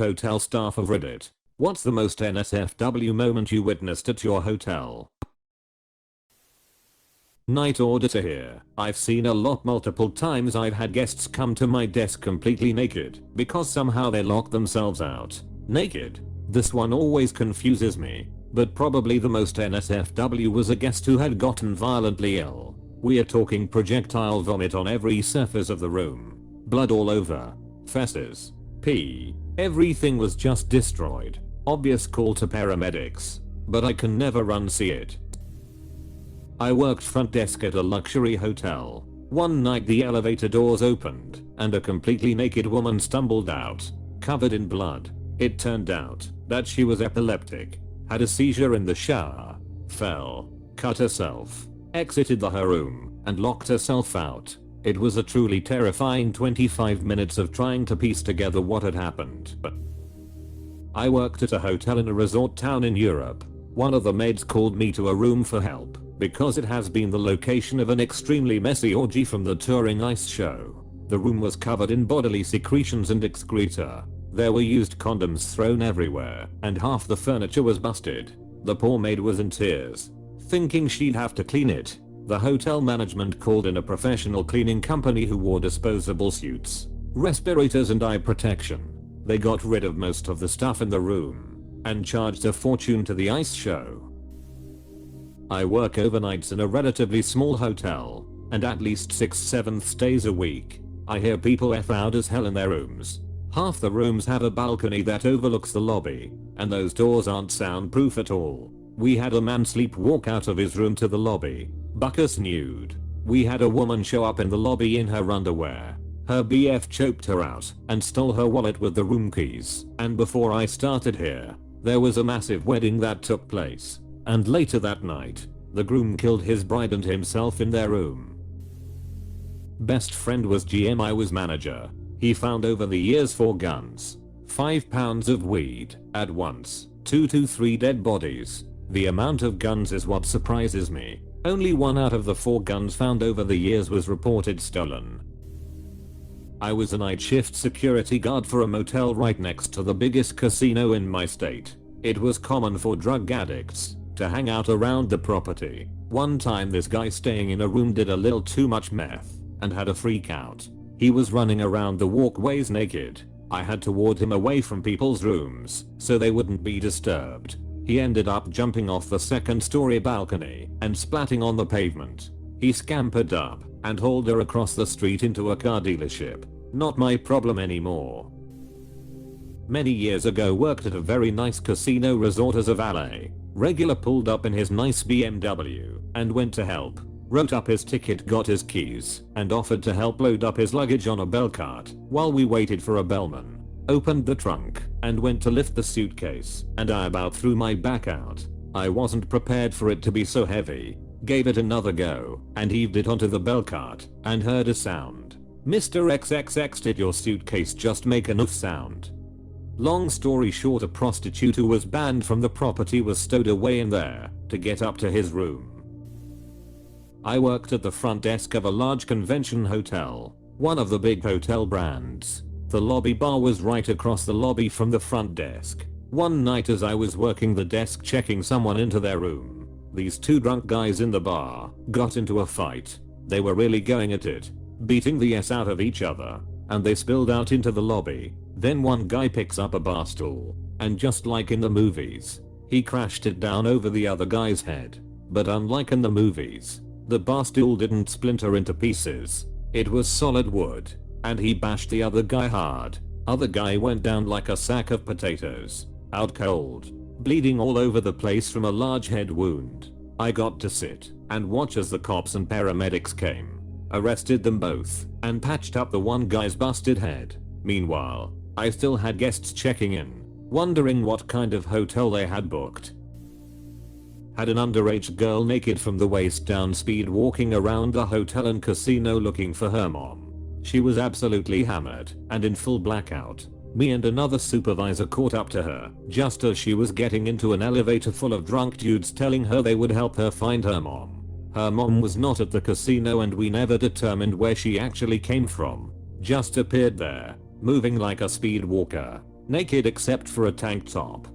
Hotel staff of Reddit. What's the most NSFW moment you witnessed at your hotel? Night auditor here. I've seen a lot multiple times. I've had guests come to my desk completely naked because somehow they lock themselves out. Naked. This one always confuses me. But probably the most NSFW was a guest who had gotten violently ill. We are talking projectile vomit on every surface of the room. Blood all over. Fesses. Pee. Everything was just destroyed. Obvious call to paramedics. But I can never unsee it. I worked front desk at a luxury hotel. One night the elevator doors opened and a completely naked woman stumbled out, covered in blood. It turned out that she was epileptic, had a seizure in the shower, fell, cut herself, exited her room, and locked herself out. It was a truly terrifying 25 minutes of trying to piece together what had happened. I worked at a hotel in a resort town in Europe. One of the maids called me to a room for help because it has been the location of an extremely messy orgy from the touring ice show. The room was covered in bodily secretions and excreta. There were used condoms thrown everywhere and half the furniture was busted. The poor maid was in tears, thinking she'd have to clean it. The hotel management called in a professional cleaning company who wore disposable suits, respirators and eye protection. They got rid of most of the stuff in the room and charged a fortune to the ice show. I work overnights in a relatively small hotel and at least 6-7 stays a week. I hear people F out as hell in their rooms. Half the rooms have a balcony that overlooks the lobby and those doors aren't soundproof at all. We had a man sleepwalk out of his room to the lobby, buck us nude. We had a woman show up in the lobby in her underwear. Her BF choked her out and stole her wallet with the room keys. And before I started here, there was a massive wedding that took place. And later that night, the groom killed his bride and himself in their room. Best friend was GM, I was manager. He found over the years 4 guns, 5 pounds of weed at once, 2 to 3 dead bodies. The amount of guns is what surprises me. Only 1 out of the 4 guns found over the years was reported stolen. I was a night shift security guard for a motel right next to the biggest casino in my state. It was common for drug addicts to hang out around the property. One time this guy staying in a room did a little too much meth and had a freak out. He was running around the walkways naked. I had to ward him away from people's rooms so they wouldn't be disturbed. He ended up jumping off the 2nd story balcony and splatting on the pavement. He scampered up and hauled her across the street into a car dealership. Not my problem anymore. Many years ago worked at a very nice casino resort as a valet. Regular pulled up in his nice BMW and went to help. Wrote up his ticket, got his keys, and offered to help load up his luggage on a bell cart while we waited for a bellman. Opened the trunk and went to lift the suitcase, and I about threw my back out. I wasn't prepared for it to be so heavy. Gave it another go and heaved it onto the bell cart and heard a sound. Mr. XXX, did your suitcase just make enough sound? Long story short, a prostitute who was banned from the property was stowed away in there to get up to his room. I worked at the front desk of a large convention hotel, one of the big hotel brands. The lobby bar was right across the lobby from the front desk. One night as I was working the desk checking someone into their room, these 2 drunk guys in the bar got into a fight. They were really going at it, beating the s out of each other, and they spilled out into the lobby. Then one guy picks up a bar stool, and just like in the movies, he crashed it down over the other guy's head. But unlike in the movies, the bar stool didn't splinter into pieces. It was solid wood, and he bashed the other guy hard. Other guy went down like a sack of potatoes, out cold, bleeding all over the place from a large head wound. I got to sit and watch as the cops and paramedics came, arrested them both, and patched up the one guy's busted head. Meanwhile, I still had guests checking in, wondering what kind of hotel they had booked. Had an underage girl naked from the waist down speed walking around the hotel and casino looking for her mom. She was absolutely hammered and in full blackout. Me and another supervisor caught up to her just as she was getting into an elevator full of drunk dudes telling her they would help her find her mom. Her mom was not at the casino and we never determined where she actually came from. Just appeared there, moving like a speed walker. naked except for a tank top.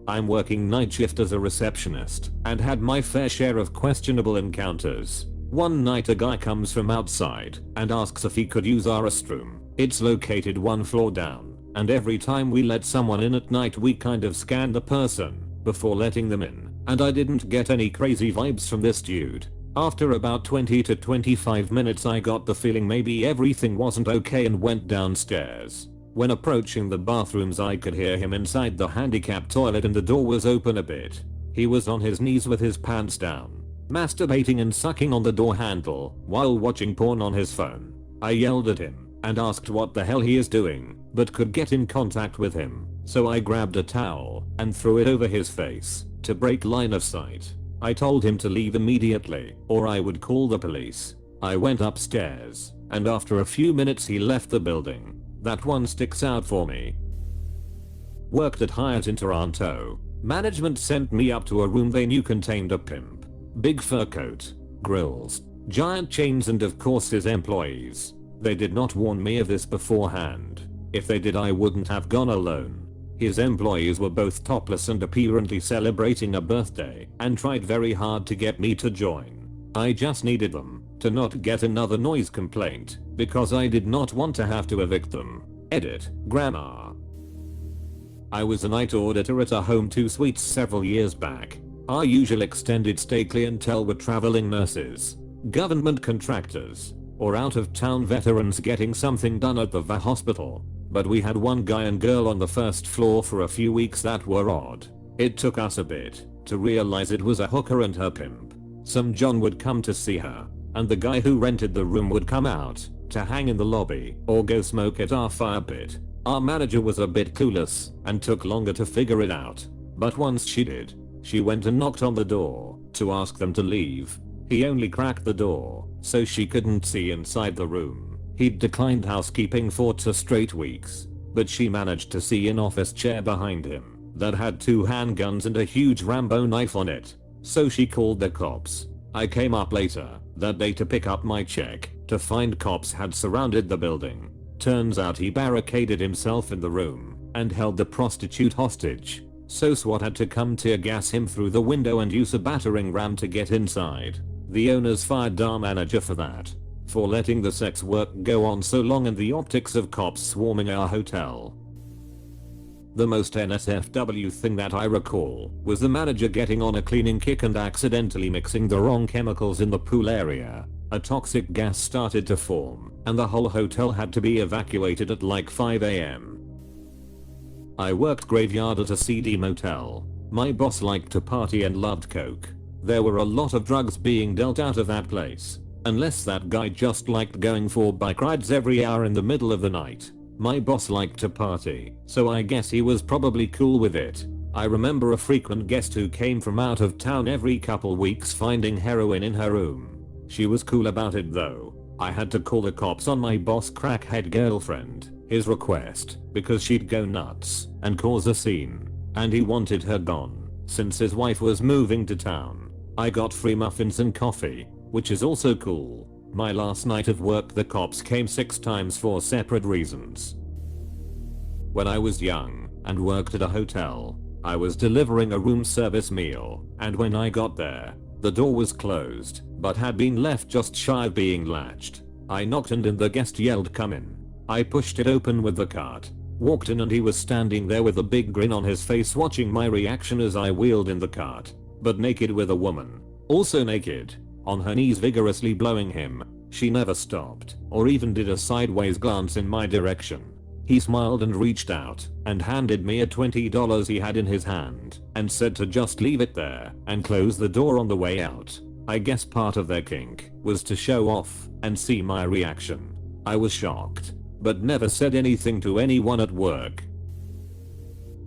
I'm working night shift as a receptionist and had my fair share of questionable encounters. One night a guy comes from outside and asks if he could use our restroom. It's located one floor down, and every time we let someone in at night we kind of scan the person before letting them in, and I didn't get any crazy vibes from this dude. After about 20 to 25 minutes I got the feeling maybe everything wasn't okay and went downstairs. When approaching the bathrooms I could hear him inside the handicap toilet and the door was open a bit. He was on his knees with his pants down, masturbating and sucking on the door handle while watching porn on his phone. I yelled at him and asked what the hell he is doing, but could get in contact with him, so I grabbed a towel and threw it over his face to break line of sight. I told him to leave immediately or I would call the police. I went upstairs, and after a few minutes he left the building. That one sticks out for me. Worked at Hyatt in Toronto. Management sent me up to a room they knew contained a pimp, big fur coat, grills, giant chains, and of course his employees. They did not warn me of this beforehand. If they did I wouldn't have gone alone. His employees were both topless and apparently celebrating a birthday and tried very hard to get me to join. I just needed them to not get another noise complaint because I did not want to have to evict them. Edit, grammar. I was a night auditor at a home 2 suites several years back. Our usual extended stay clientele were traveling nurses, government contractors, or out of town veterans getting something done at the VA hospital. But we had one guy and girl on the first floor for a few weeks that were odd. It took us a bit to realize it was a hooker and her pimp. Some John would come to see her, and the guy who rented the room would come out to hang in the lobby or go smoke at our fire pit. Our manager was a bit clueless and took longer to figure it out, but once she did, she went and knocked on the door to ask them to leave. He only cracked the door so she couldn't see inside the room. He'd declined housekeeping for 2 straight weeks, but she managed to see an office chair behind him that had 2 handguns and a huge Rambo knife on it. So she called the cops. I came up later that day to pick up my check to find cops had surrounded the building. Turns out he barricaded himself in the room and held the prostitute hostage. So SWAT had to come tear gas him through the window and use a battering ram to get inside. The owners fired our manager for that, for letting the sex work go on so long and the optics of cops swarming our hotel. The most NSFW thing that I recall was the manager getting on a cleaning kick and accidentally mixing the wrong chemicals in the pool area. A toxic gas started to form and the whole hotel had to be evacuated at like 5 AM. I worked graveyard at a seedy motel. My boss liked to party and loved coke. There were a lot of drugs being dealt out of that place. Unless that guy just liked going for bike rides every hour in the middle of the night. My boss liked to party, so I guess he was probably cool with it. I remember a frequent guest who came from out of town every couple weeks finding heroin in her room. She was cool about it though. I had to call the cops on my boss' crackhead girlfriend, his request, because she'd go nuts and cause a scene, and he wanted her gone since his wife was moving to town. I got free muffins and coffee, which is also cool. My last night of work the cops came 6 times for separate reasons. When I was young and worked at a hotel, I was delivering a room service meal, and when I got there, the door was closed, but had been left just shy of being latched. I knocked and the guest yelled, "Come in." I pushed it open with the cart, walked in and he was standing there with a big grin on his face watching my reaction as I wheeled in the cart, but naked with a woman, also naked, on her knees vigorously blowing him. She never stopped or even did a sideways glance in my direction. He smiled and reached out and handed me a $20 he had in his hand and said to just leave it there and close the door on the way out. I guess part of their kink was to show off and see my reaction. I was shocked, but never said anything to anyone at work.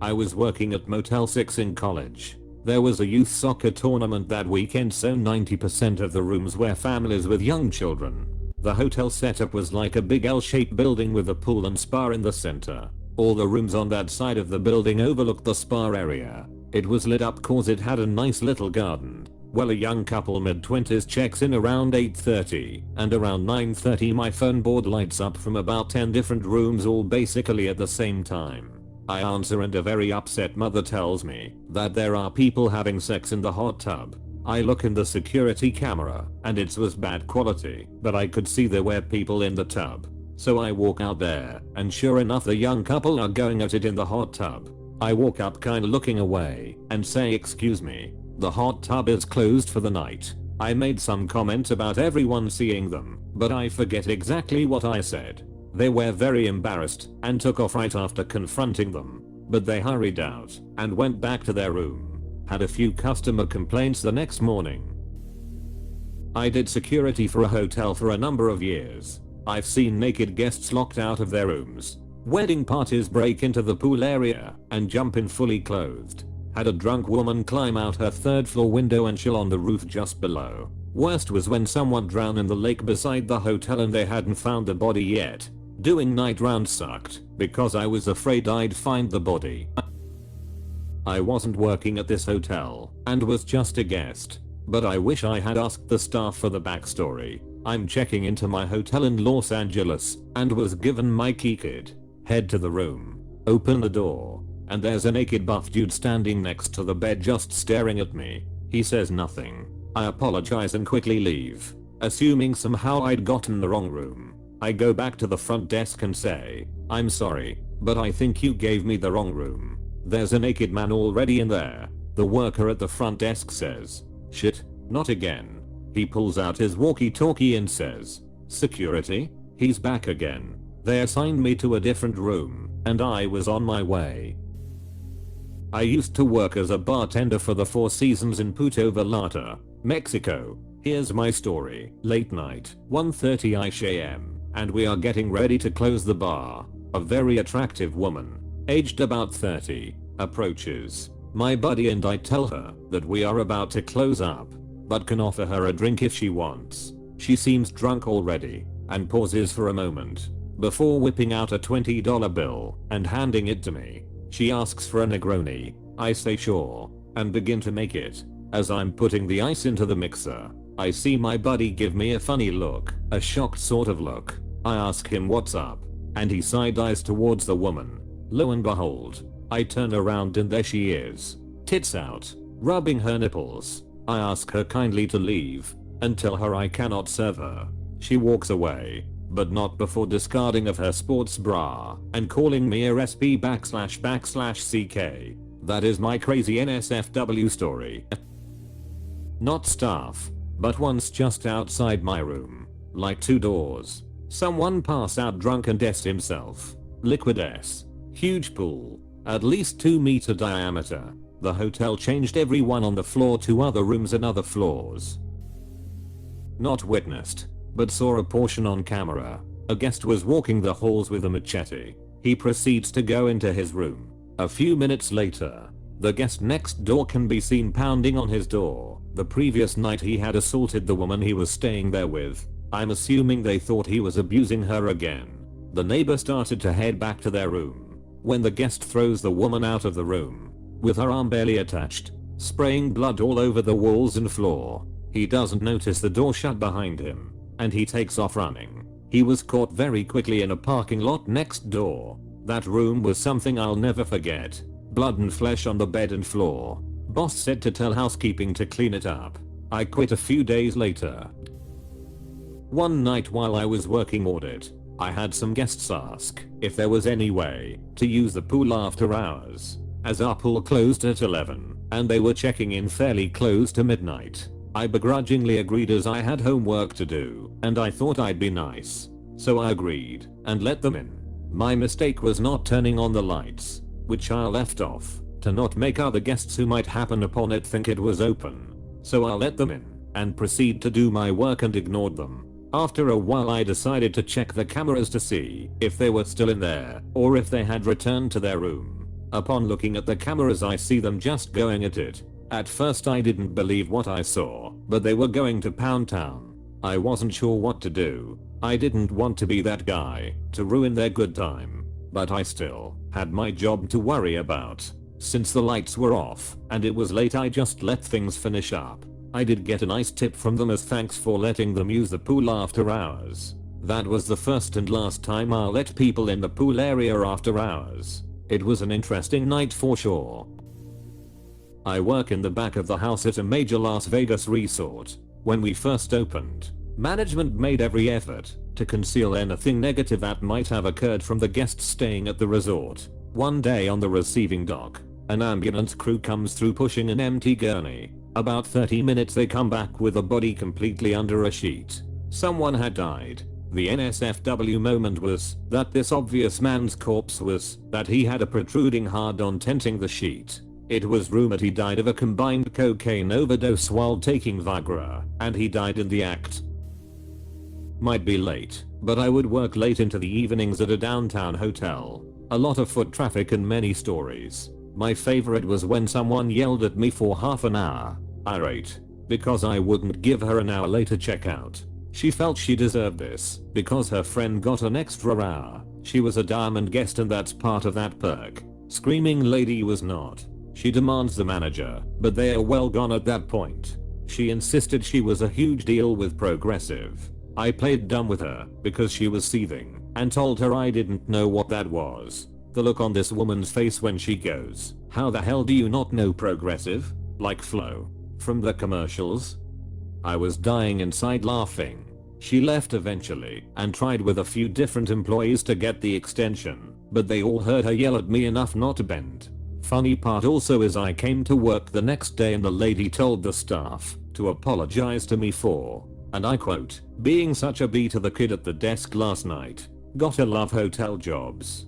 I was working at Motel 6 in college. There was a youth soccer tournament that weekend, so 90% of the rooms were families with young children. The hotel setup was like a big L-shaped building with a pool and spa in the center. All the rooms on that side of the building overlooked the spa area. It was lit up cause it had a nice little garden. Well, a young couple mid-20s checks in around 8:30, and around 9:30 my phone board lights up from about 10 different rooms, all basically at the same time. I answer and a very upset mother tells me that there are people having sex in the hot tub. I look in the security camera and it was bad quality, but I could see there were people in the tub. So I walk out there and sure enough the young couple are going at it in the hot tub. I walk up kinda looking away and say, "Excuse me, the hot tub is closed for the night." I made some comment about everyone seeing them, but I forget exactly what I said. They were very embarrassed and took off right after confronting them, but they hurried out and went back to their room. Had a few customer complaints the next morning. I did security for a hotel for a number of years. I've seen naked guests locked out of their rooms. Wedding parties break into the pool area and jump in fully clothed. Had a drunk woman climb out her third floor window and chill on the roof just below. Worst was when someone drowned in the lake beside the hotel and they hadn't found the body yet. Doing night rounds sucked because I was afraid I'd find the body. I wasn't working at this hotel and was just a guest, but I wish I had asked the staff for the backstory. I'm checking into my hotel in Los Angeles and was given my key card. Head to the room, open the door, and there's a naked buff dude standing next to the bed just staring at me. He says nothing. I apologize and quickly leave, assuming somehow I'd gotten the wrong room. I go back to the front desk and say, "I'm sorry, but I think you gave me the wrong room. There's a naked man already in there." The worker at the front desk says, "Shit, not again." He pulls out his walkie-talkie and says, "Security?" He's back again. They assigned me to a different room, and I was on my way. I used to work as a bartender for the Four Seasons in Puerto Vallarta, Mexico. Here's my story. Late night, 1:30 am, and we are getting ready to close the bar. A very attractive woman, aged about 30, approaches my buddy and I tell her that we are about to close up, but can offer her a drink if she wants. She seems drunk already and pauses for a moment before whipping out a $20 bill and handing it to me. She asks for a Negroni. I say sure and begin to make it. As I'm putting the ice into the mixer, I see my buddy give me a funny look, a shocked sort of look. I ask him what's up, and he side-eyes towards the woman. Lo and behold, I turn around and there she is, tits out, rubbing her nipples. I ask her kindly to leave and tell her I cannot serve her. She walks away, but not before discarding of her sports bra and calling me a SP//CK. That is my crazy NSFW story. Not staff, but once just outside my room, like 2 doors, someone passed out drunk and S himself. Liquid S. Huge pool, at least 2-meter diameter. The hotel changed everyone on the floor to other rooms and other floors. Not witnessed, but saw a portion on camera. A guest was walking the halls with a machete. He proceeds to go into his room. A few minutes later, the guest next door can be seen pounding on his door. The previous night he had assaulted the woman he was staying there with. I'm assuming they thought he was abusing her again. The neighbor started to head back to their room when the guest throws the woman out of the room with her arm barely attached, spraying blood all over the walls and floor. He doesn't notice the door shut behind him, and he takes off running. He was caught very quickly in a parking lot next door. That room was something I'll never forget. Blood and flesh on the bed and floor. Boss said to tell housekeeping to clean it up. I quit a few days later. One night while I was working audit, I had some guests ask if there was any way to use the pool after hours, as our pool closed at 11 and they were checking in fairly close to midnight. I begrudgingly agreed as I had homework to do and I thought I'd be nice, so I agreed and let them in. My mistake was not turning on the lights, which I left off to not make other guests who might happen upon it think it was open. So I let them in and proceed to do my work and ignored them. After a while I decided to check the cameras to see if they were still in there or if they had returned to their room. Upon looking at the cameras I see them just going at it. At first I didn't believe what I saw, but they were going to Pound Town. I wasn't sure what to do. I didn't want to be that guy to ruin their good time, but I still had my job to worry about. Since the lights were off and it was late I just let things finish up. I did get a nice tip from them as thanks for letting them use the pool after hours. That was the first and last time I'll let people in the pool area after hours. It was an interesting night for sure. I work in the back of the house at a major Las Vegas resort. When we first opened, management made every effort to conceal anything negative that might have occurred from the guests staying at the resort. One day on the receiving dock, an ambulance crew comes through pushing an empty gurney. About 30 minutes they come back with a body completely under a sheet. Someone had died. The NSFW moment was that this obvious man's corpse was that he had a protruding hard-on tenting the sheet. It was rumored he died of a combined cocaine overdose while taking Viagra, and he died in the act. Might be late, but I would work late into the evenings at a downtown hotel. A lot of foot traffic and many stories. My favorite was when someone yelled at me for half an hour, irate, because I wouldn't give her an hour later checkout. She felt she deserved this because her friend got an extra hour. She was a diamond guest and that's part of that perk. Screaming lady was not. She demands the manager, but they are well gone at that point. She insisted she was a huge deal with Progressive. I played dumb with her because she was seething and told her I didn't know what that was. The look on this woman's face when she goes, "How the hell do you not know Progressive? Like Flo from the commercials?" I was dying inside laughing. She left eventually and tried with a few different employees to get the extension, but they all heard her yell at me enough not to bend. Funny part also is I came to work the next day and the lady told the staff to apologize to me for, and I quote, "being such a B to the kid at the desk last night. Gotta love hotel jobs."